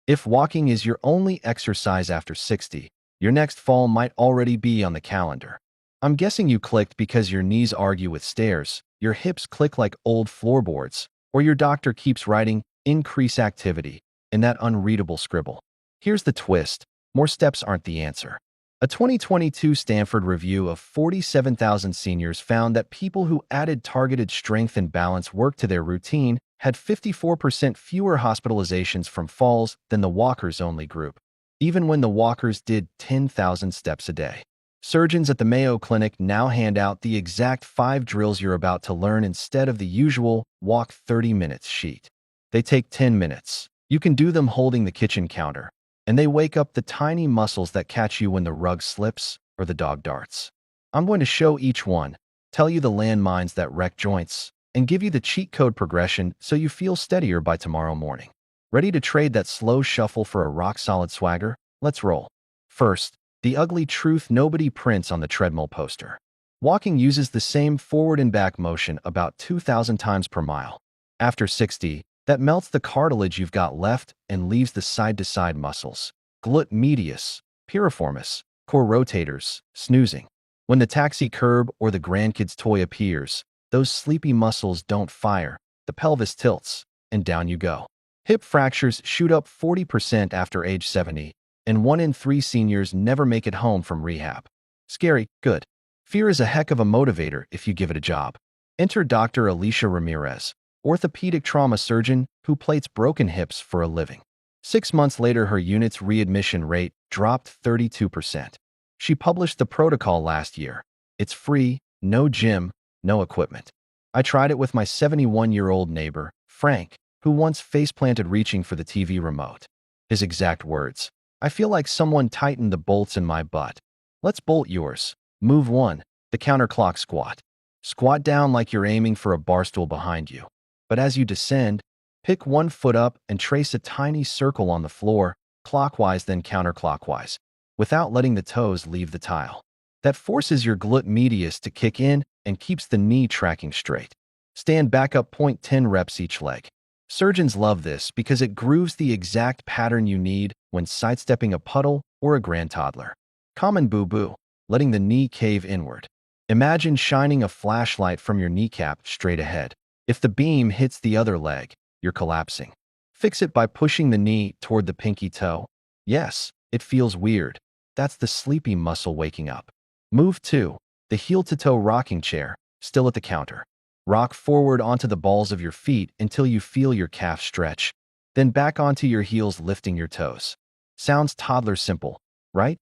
If walking is your only exercise after 60, your next fall might already be on the calendar. I'm guessing you clicked because your knees argue with stairs, your hips click like old floorboards, or your doctor keeps writing "increase activity" in that unreadable scribble. Here's the twist: more steps aren't the answer. A 2022 Stanford review of 47,000 seniors found that people who added targeted strength and balance work to their routine had 54% fewer hospitalizations from falls than the walkers-only group, even when the walkers did 10,000 steps a day. Surgeons at the Mayo Clinic now hand out the exact 5 drills you're about to learn instead of the usual walk 30 minutes sheet. They take 10 minutes. You can do them holding the kitchen counter, and they wake up the tiny muscles that catch you when the rug slips or the dog darts. I'm going to show each one, tell you the landmines that wreck joints, and give you the cheat code progression so you feel steadier by tomorrow morning. Ready to trade that slow shuffle for a rock-solid swagger? Let's roll. First, the ugly truth nobody prints on the treadmill poster. Walking uses the same forward and back motion about 2,000 times per mile. After 60, that melts the cartilage you've got left and leaves the side-to-side muscles, glute medius, piriformis, core rotators, snoozing. When the taxi curb or the grandkid's toy appears, those sleepy muscles don't fire, the pelvis tilts, and down you go. Hip fractures shoot up 40% after age 70, and 1 in 3 seniors never make it home from rehab. Scary, good. Fear is a heck of a motivator if you give it a job. Enter Dr. Alicia Ramirez, orthopedic trauma surgeon who plates broken hips for a living. 6 months later, her unit's readmission rate dropped 32%. She published the protocol last year. It's free, no gym, no equipment. I tried it with my 71-year-old neighbor, Frank, who once face-planted reaching for the TV remote. His exact words: "I feel like someone tightened the bolts in my butt." Let's bolt yours. Move 1. The counterclock squat. Squat down like you're aiming for a barstool behind you. But as you descend, pick one foot up and trace a tiny circle on the floor, clockwise then counterclockwise, without letting the toes leave the tile. That forces your glute medius to kick in and keeps the knee tracking straight. Stand back up, 10 reps each leg. Surgeons love this because it grooves the exact pattern you need when sidestepping a puddle or a grand toddler. Common boo-boo, letting the knee cave inward. Imagine shining a flashlight from your kneecap straight ahead. If the beam hits the other leg, you're collapsing. Fix it by pushing the knee toward the pinky toe. Yes, it feels weird. That's the sleepy muscle waking up. Move 2. The heel-to-toe rocking chair, still at the counter. Rock forward onto the balls of your feet until you feel your calf stretch. Then back onto your heels, lifting your toes. Sounds toddler simple, right?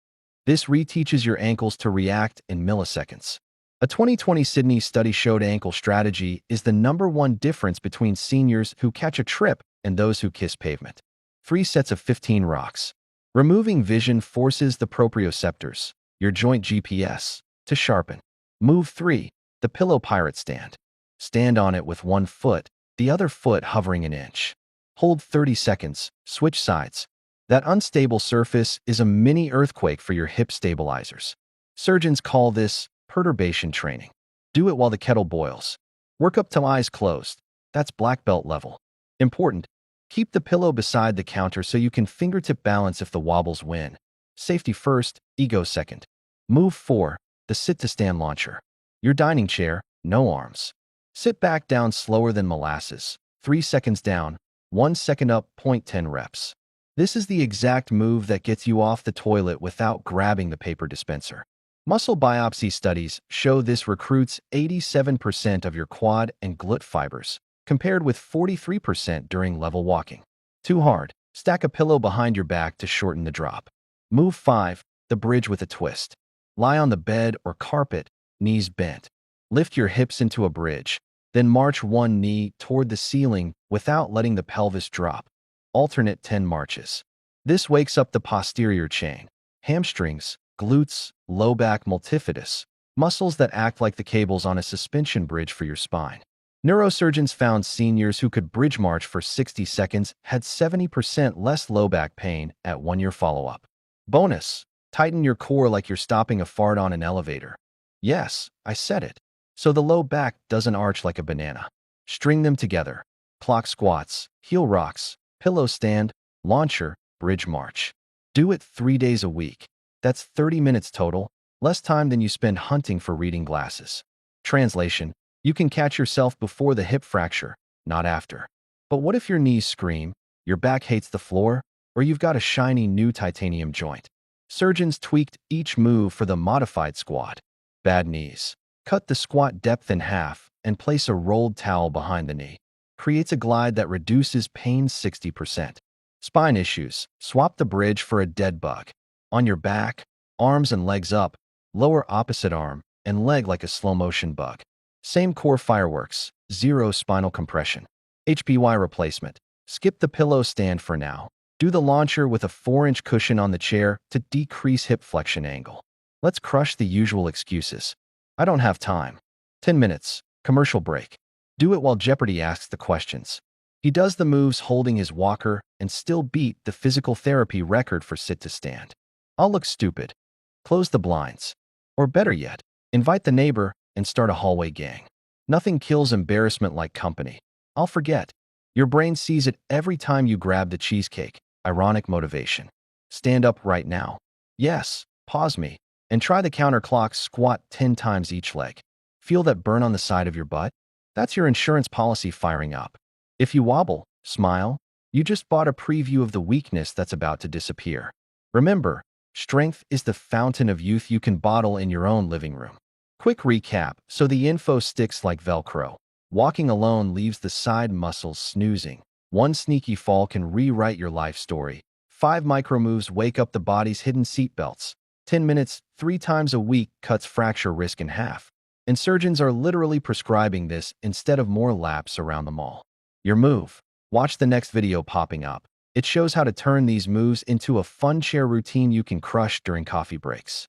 This reteaches your ankles to react in milliseconds. A 2020 Sydney study showed ankle strategy is the #1 difference between seniors who catch a trip and those who kiss pavement. 3 sets of 15 rocks. Removing vision forces the proprioceptors, your joint GPS, to sharpen. Move 3. The pillow pirate stand. Stand on it with one foot, the other foot hovering an inch. Hold 30 seconds, switch sides. That unstable surface is a mini earthquake for your hip stabilizers. Surgeons call this perturbation training. Do it while the kettle boils. Work up till eyes closed. That's black belt level. Important: keep the pillow beside the counter so you can fingertip balance if the wobbles win. Safety first, ego second. Move 4. The sit-to-stand launcher. Your dining chair, no arms. Sit back down slower than molasses. 3 seconds down, 1 second up, 10 reps. This is the exact move that gets you off the toilet without grabbing the paper dispenser. Muscle biopsy studies show this recruits 87% of your quad and glute fibers, compared with 43% during level walking. Too hard? Stack a pillow behind your back to shorten the drop. Move 5. The bridge with a twist. Lie on the bed or carpet, knees bent. Lift your hips into a bridge, then march one knee toward the ceiling without letting the pelvis drop. Alternate 10 marches. This wakes up the posterior chain, hamstrings, glutes, low back multifidus, muscles that act like the cables on a suspension bridge for your spine. Neurosurgeons found seniors who could bridge march for 60 seconds had 70% less low back pain at 1-year follow-up. Bonus: tighten your core like you're stopping a fart on an elevator. Yes, I said it. So the low back doesn't arch like a banana. String them together. Clock squats, heel rocks, pillow stand, launcher, bridge march. Do it 3 days a week. That's 30 minutes total, less time than you spend hunting for reading glasses. Translation: you can catch yourself before the hip fracture, not after. But what if your knees scream, your back hates the floor, or you've got a shiny new titanium joint? Surgeons tweaked each move for the modified squat. Bad knees. Cut the squat depth in half and place a rolled towel behind the knee. Creates a glide that reduces pain 60%. Spine issues. Swap the bridge for a dead bug. On your back, arms and legs up, lower opposite arm, and leg like a slow-motion bug. Same core fireworks, zero spinal compression. HPY replacement. Skip the pillow stand for now. Do the launcher with a 4-inch cushion on the chair to decrease hip flexion angle. Let's crush the usual excuses. I don't have time. 10 minutes. Commercial break. Do it while Jeopardy asks the questions. He does the moves holding his walker and still beat the physical therapy record for sit to stand. I'll look stupid. Close the blinds. Or better yet, invite the neighbor and start a hallway gang. Nothing kills embarrassment like company. I'll forget. Your brain sees it every time you grab the cheesecake. Ironic motivation. Stand up right now. Yes, pause me, and try the counterclock squat 10 times each leg. Feel that burn on the side of your butt? That's your insurance policy firing up. If you wobble, smile, you just bought a preview of the weakness that's about to disappear. Remember, strength is the fountain of youth you can bottle in your own living room. Quick recap so the info sticks like Velcro. Walking alone leaves the side muscles snoozing. One sneaky fall can rewrite your life story. 5 micro moves wake up the body's hidden seatbelts. 10 minutes, 3 times a week cuts fracture risk in half. And surgeons are literally prescribing this instead of more laps around the mall. Your move. Watch the next video popping up. It shows how to turn these moves into a fun chair routine you can crush during coffee breaks.